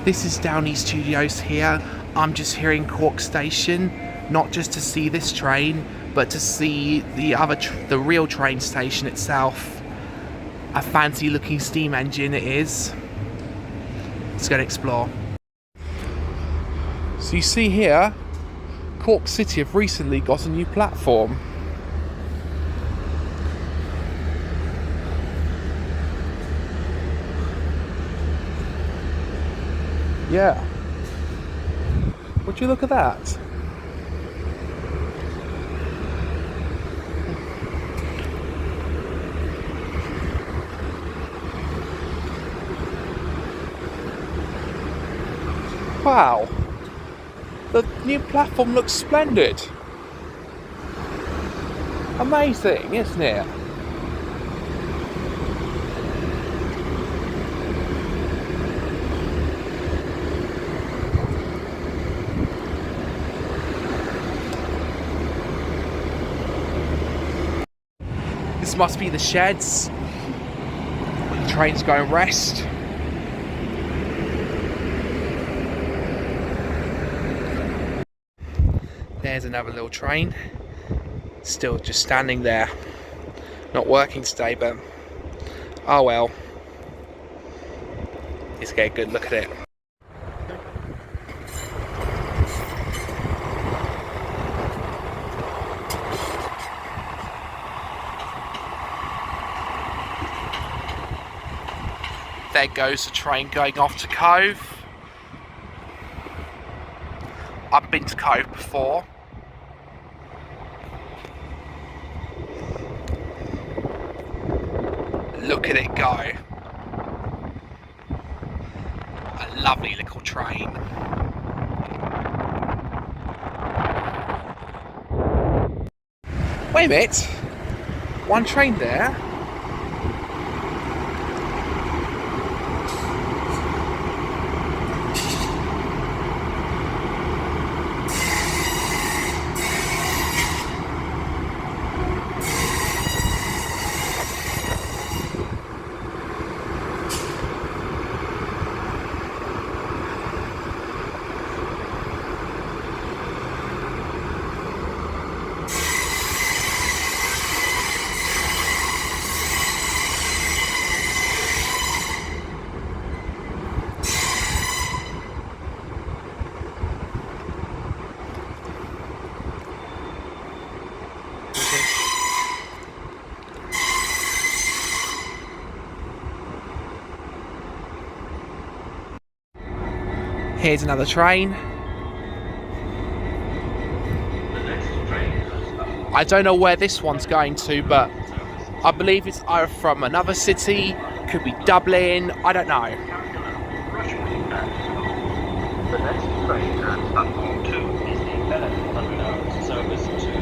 This is Downey Studios here. I'm just here in Cork station, not just to see this train, but to see the real train station itself. A fancy looking steam engine it is. Let's go and explore. So you see here, Cork City have recently got a new platform. Yeah. Would you look at that? Wow. The new platform looks splendid. Amazing, isn't it? This must be the sheds where the trains go and rest. There's another little train, still just standing there, not working today, but oh well. Let's get a good look at it. There goes the train going off to Cove. I've been to Cove before. Look at it go. A lovely little train. Wait a minute. One train there. Here's another train. I don't know where this one's going to, but I believe it's either from another city, could be Dublin, I don't know. The next train at platform 2 is the Bennett Underground service to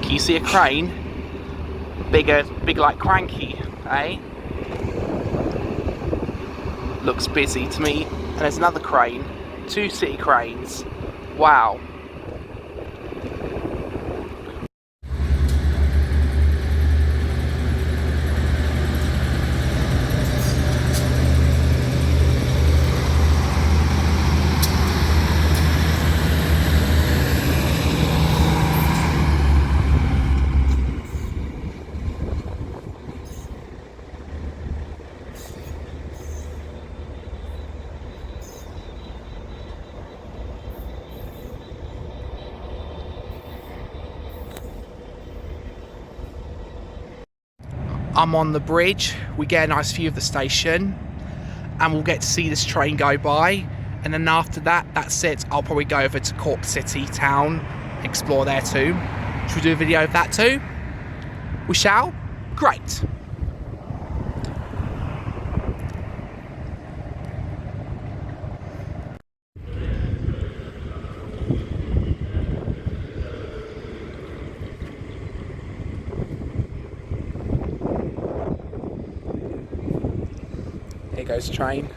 Can you see a crane? Big like Cranky, eh? Looks busy to me. And there's another crane. 2 city cranes. Wow. I'm on the bridge, we get a nice view of the station, and we'll get to see this train go by, and then after that, that's it. I'll probably go over to Cork City town explore there too. Should we do a video of that too? We shall? Great. Here goes the train.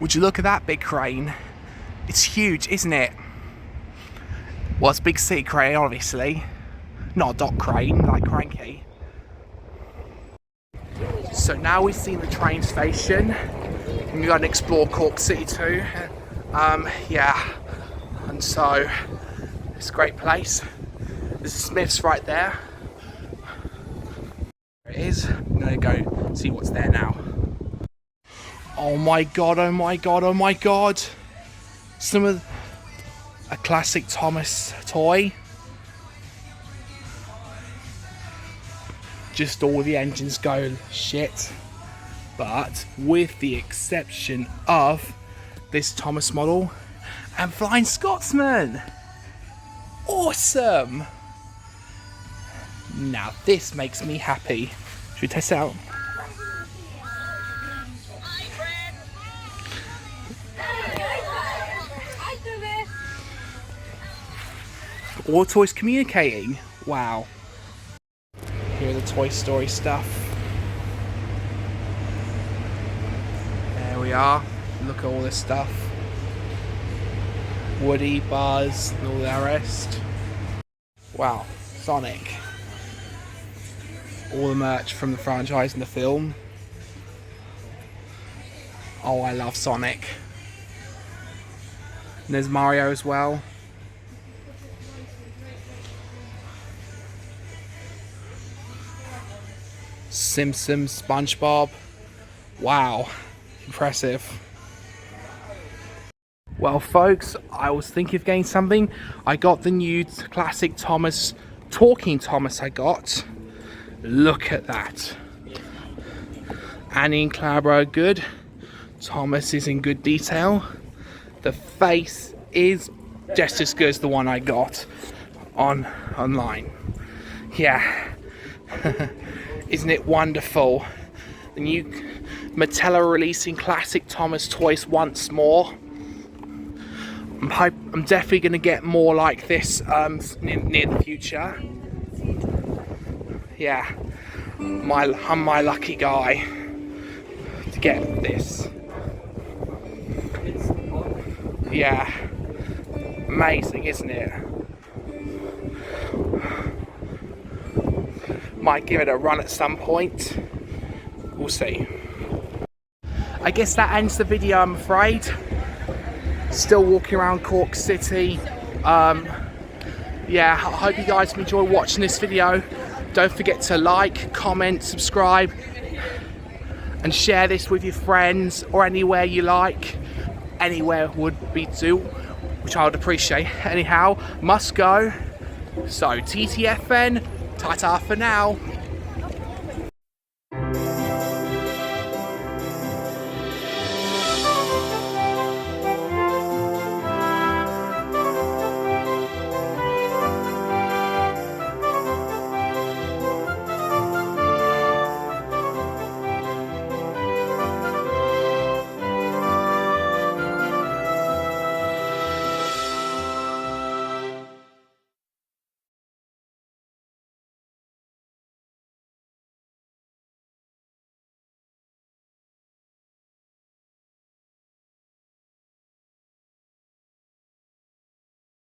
Would you look at that big crane? It's huge, isn't it? Well, it's a big city crane, obviously. Not a dock crane, like Cranky. So now we've seen the train station, and we're going to explore Cork City too. Yeah, and so it's a great place. There's Smith's right there. There it is. I'm going to go see what's there now. Oh my god, oh my god, oh my god. Some of a classic Thomas toy. Just all the engines go shit. But with the exception of this Thomas model and Flying Scotsman. Awesome. Now this makes me happy. Should we test it out? All toys communicating. Wow. Here are the Toy Story stuff. There we are. Look at all this stuff. Woody, Buzz, and all the rest. Wow. Sonic. All the merch from the franchise and the film. Oh, I love Sonic. And there's Mario as well. Simpsons, SpongeBob. Wow, impressive. Well folks, I was thinking of getting something. I got the new classic Thomas, Talking Thomas I got. Look at that. Annie and Clara are good. Thomas is in good detail. The face is just as good as the one I got online. Yeah. Isn't it wonderful? The new Mattel are releasing classic Thomas toys once more. I'm definitely going to get more like this near the future. Yeah, I'm my lucky guy to get this. Yeah, amazing, isn't it? Might give it a run at some point. We'll see. I guess that ends the video, I'm afraid. Still walking around Cork City. Yeah, I hope you guys enjoy watching this video. Don't forget to like, comment, subscribe, and share this with your friends or anywhere you like. Anywhere would be too, which I would appreciate. Anyhow, must go. So TTFN. Ta-ta for now.